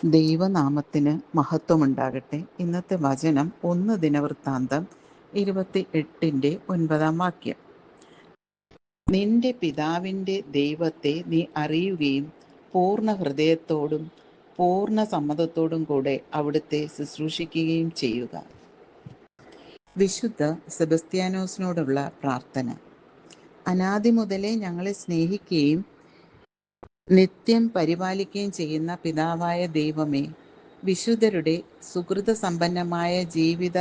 ദൈവനാമത്തിന് മഹത്വമുണ്ടാകട്ടെ. ഇന്നത്തെ വചനം 1 ദിനവൃത്താന്തം 28:9. നിന്റെ പിതാവിൻ്റെ ദൈവത്തെ നീ അറിയുകയും പൂർണ്ണ ഹൃദയത്തോടും പൂർണ്ണ സമ്മതത്തോടും കൂടെ അവിടുത്തെ ശുശ്രൂഷിക്കുകയും ചെയ്യുക. വിശുദ്ധ സെബസ്ത്യാനോസിനോടുള്ള പ്രാർത്ഥന. അനാദി മുതലേ ഞങ്ങളെ സ്നേഹിക്കുകയും നിത്യം പരിപാലിക്കുകയും ചെയ്യുന്ന പിതാവായ ദൈവമേ, വിശുദ്ധരുടെ സുകൃതസമ്പന്നമായ ജീവിത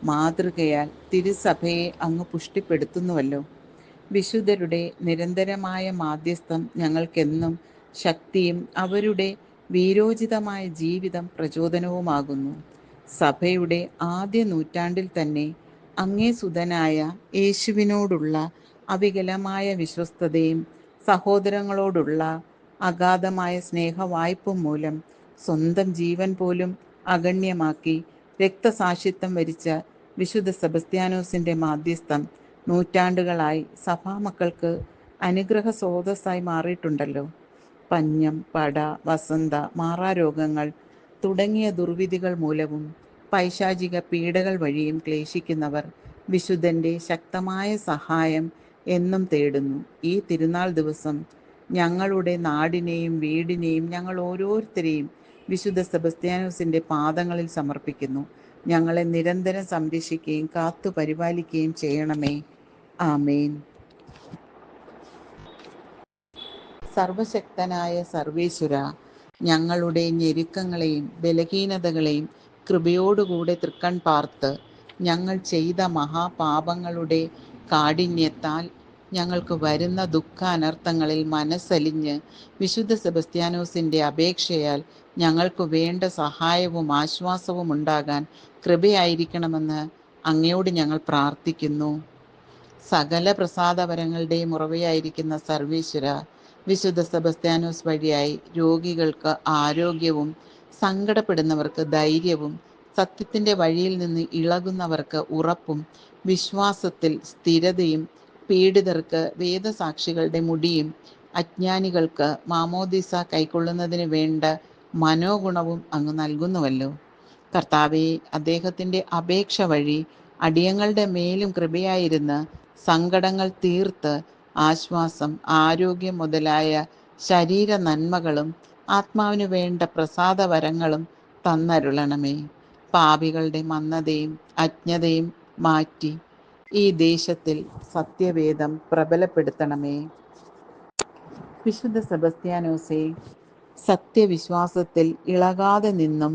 മാതൃകയാൽ തിരുസഭയെ അങ്ങ് പുഷ്ടിപ്പെടുത്തുന്നുവല്ലോ. വിശുദ്ധരുടെ നിരന്തരമായ മാധ്യസ്ഥം ഞങ്ങൾക്കെന്നും ശക്തിയും അവരുടെ വീരോചിതമായ ജീവിതം പ്രചോദനവുമാകുന്നു. സഭയുടെ ആദ്യ നൂറ്റാണ്ടിൽ തന്നെ അങ്ങേ സുതനായ യേശുവിനോടുള്ള അവികലമായ വിശ്വസ്തതയും സഹോദരങ്ങളോടുള്ള അഗാധമായ സ്നേഹവായ്പും മൂലം സ്വന്തം ജീവൻ പോലും അഗണ്യമാക്കി രക്തസാക്ഷിത്വം വരിച്ച വിശുദ്ധ സെബസ്ത്യാനോസിൻ്റെ മാധ്യസ്ഥം നൂറ്റാണ്ടുകളായി സഭാമക്കൾക്ക് അനുഗ്രഹ സ്രോതസ്സായി മാറിയിട്ടുണ്ടല്ലോ. പഞ്ഞം, പട, വസന്ത, മാറാരോഗങ്ങൾ തുടങ്ങിയ ദുർവിധികൾ മൂലവും പൈശാചിക പീഡകൾ വഴിയും ക്ലേശിക്കുന്നവർ വിശുദ്ധൻ്റെ ശക്തമായ സഹായം എന്നും തേടുന്നു. ഈ തിരുനാൾ ദിവസം ഞങ്ങളുടെ നാടിനെയും വീടിനെയും ഞങ്ങൾ ഓരോരുത്തരെയും വിശുദ്ധ സെബസ്ത്യാനോസിൻ്റെ പാദങ്ങളിൽ സമർപ്പിക്കുന്നു. ഞങ്ങളെ നിരന്തരം സംരക്ഷിക്കുകയും കാത്തു പരിപാലിക്കുകയും ചെയ്യണമേ. ആമേൻ. സർവശക്തനായ സർവേശ്വര, ഞങ്ങളുടെ ഞെരുക്കങ്ങളെയും ബലഹീനതകളെയും കൃപയോടുകൂടെ തൃക്കൺ പാർത്ത് ഞങ്ങൾ ചെയ്ത മഹാപാപങ്ങളുടെ കാഠിന്യത്താൽ ഞങ്ങൾക്ക് വരുന്ന ദുഃഖാനർത്ഥങ്ങളിൽ മനസ്സലിഞ്ഞ് വിശുദ്ധ സെബസ്ത്യാനോസിൻ്റെ അപേക്ഷയാൽ ഞങ്ങൾക്ക് വേണ്ട സഹായവും ആശ്വാസവും ഉണ്ടാകാൻ കൃപയായിരിക്കണമെന്ന് അങ്ങയോട് ഞങ്ങൾ പ്രാർത്ഥിക്കുന്നു. സകല പ്രസാദവരങ്ങളുടെയും ഉറവയായിരിക്കുന്ന സർവേശ്വര, വിശുദ്ധ സെബസ്ത്യാനോസ് വഴിയായി രോഗികൾക്ക് ആരോഗ്യവും സങ്കടപ്പെടുന്നവർക്ക് ധൈര്യവും സത്യത്തിൻ്റെ വഴിയിൽ നിന്ന് ഇളകുന്നവർക്ക് ഉറപ്പും വിശ്വാസത്തിൽ സ്ഥിരതയും പീഡിതർക്ക് വേദസാക്ഷികളുടെ മുടിയും അജ്ഞാനികൾക്ക് മാമോദീസ കൈക്കൊള്ളുന്നതിന് വേണ്ട മനോഗുണവും അങ്ങ് നൽകുന്നുവല്ലോ. കർത്താവേ, അദ്ദേഹത്തിൻ്റെ അപേക്ഷ വഴി അടിയങ്ങളുടെ മേലും കൃപയായിരുന്ന് സങ്കടങ്ങൾ തീർത്ത് ആശ്വാസം, ആരോഗ്യം മുതലായ ശരീര നന്മകളും ആത്മാവിന് വേണ്ട പ്രസാദവരങ്ങളും തന്നരുളണമേ. പാപികളുടെ മന്ദതയും അജ്ഞതയും മാറ്റി ഈ ദേശത്തിൽ സത്യവേദം പ്രബലപ്പെടുത്തണമേ. വിശുദ്ധ സെബസ്ത്യാനോസേ, സത്യവിശ്വാസത്തിൽ ഇളകാതെ നിന്നും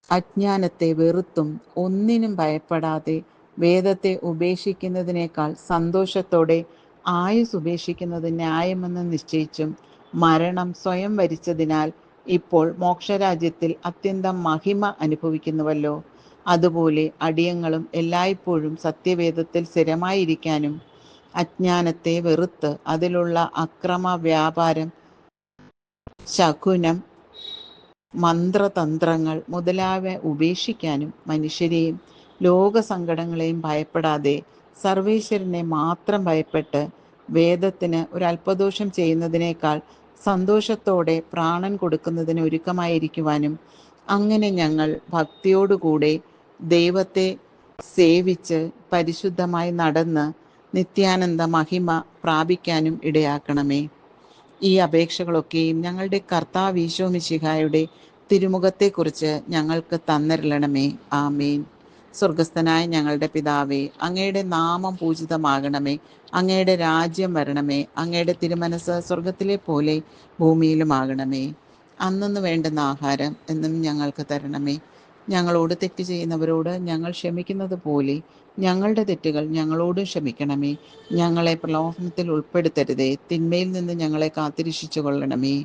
അജ്ഞാനത്തെ വെറുത്തും ഒന്നിനും ഭയപ്പെടാതെ വേദത്തെ ഉപേക്ഷിക്കുന്നതിനേക്കാൾ സന്തോഷത്തോടെ ആയുസ് ഉപേക്ഷിക്കുന്നത് ന്യായമെന്ന് നിശ്ചയിച്ചും മരണം സ്വയം വരിച്ചതിനാൽ ഇപ്പോൾ മോക്ഷരാജ്യത്തിൽ അത്യന്തം മഹിമ അനുഭവിക്കുന്നുവല്ലോ. അതുപോലെ അടിയങ്ങളും എല്ലായ്പ്പോഴും സത്യവേദത്തിൽ സ്ഥിരമായിരിക്കാനും അജ്ഞാനത്തെ വെറുത്ത് അതിലുള്ള അക്രമ വ്യാപാരം, ശകുനം, മന്ത്രതന്ത്രങ്ങൾ മുതലായവ ഉപേക്ഷിക്കാനും മനുഷ്യരെയും ലോകസങ്കടങ്ങളെയും ഭയപ്പെടാതെ സർവേശ്വരനെ മാത്രം ഭയപ്പെട്ട് വേദത്തിന് ഒരു അല്പദോഷം ചെയ്യുന്നതിനേക്കാൾ സന്തോഷത്തോടെ പ്രാണൻ കൊടുക്കുന്നതിന് ഒരുക്കമായിരിക്കുവാനും അങ്ങനെ ഞങ്ങൾ ഭക്തിയോടുകൂടെ ദൈവത്തെ സേവിച്ച് പരിശുദ്ധമായി നടന്ന് നിത്യാനന്ദ മഹിമ പ്രാപിക്കാനും ഇടയാക്കണമേ. ഈ അപേക്ഷകളൊക്കെയും ഞങ്ങളുടെ കർത്താവ് ഈശോ മിശിഹായുടെ തിരുമുഖത്തെക്കുറിച്ച് ഞങ്ങൾക്ക് തന്നരുളണമേ. ആമേൻ. സ്വർഗസ്ഥനായ ഞങ്ങളുടെ പിതാവേ, അങ്ങയുടെ നാമം പൂജിതമാകണമേ. അങ്ങയുടെ രാജ്യം വരണമേ. അങ്ങയുടെ തിരുമനസ് സ്വർഗത്തിലെ പോലെ ഭൂമിയിലുമാകണമേ. അന്നന്ന് വേണ്ടുന്ന ആഹാരം എന്നും ഞങ്ങൾക്ക് തരണമേ. ഞങ്ങളോട് തെറ്റ് ചെയ്യുന്നവരോട് ഞങ്ങൾ ക്ഷമിക്കുന്നത് പോലെ ഞങ്ങളുടെ തെറ്റുകൾ ഞങ്ങളോടും ക്ഷമിക്കണമേ. ഞങ്ങളെ പ്രലോഭനത്തിൽ ഉൾപ്പെടുത്തരുതേ, തിന്മയിൽ നിന്ന് ഞങ്ങളെ കാത്തിരക്ഷിച്ചു കൊള്ളണമേ.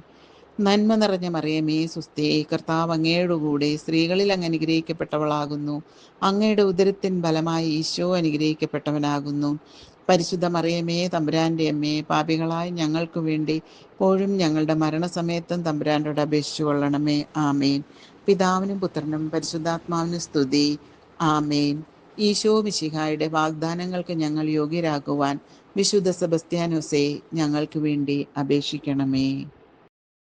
നന്മ നിറഞ്ഞ മറിയമേ, സുസ്ഥേ, കർത്താവ് അങ്ങയോടുകൂടെ സ്ത്രീകളിൽ അങ്ങ് അനുഗ്രഹിക്കപ്പെട്ടവളാകുന്നു. അങ്ങയുടെ ഉദരത്തിൻ ഫലമായി ഈശോ അനുഗ്രഹിക്കപ്പെട്ടവനാകുന്നു. പരിശുദ്ധ മറിയമേ, തമ്പുരാൻ്റെ അമ്മേ, പാപികളായ ഞങ്ങൾക്ക് വേണ്ടി ഇപ്പോഴും ഞങ്ങളുടെ മരണസമയത്തും തമ്പുരാനോട് അപേക്ഷിച്ചു കൊള്ളണമേ. ആമേൻ. പിതാവിനും പുത്രനും പരിശുദ്ധാത്മാവിനും സ്തുതി. ആമേൻ. ഈശോ മിശിഹായുടെ വാഗ്ദാനങ്ങൾക്ക് ഞങ്ങൾ യോഗ്യരാകുവാൻ വിശുദ്ധ സെബസ്ത്യാനോസേ, ഞങ്ങൾക്ക് വേണ്ടി അപേക്ഷിക്കണമേ.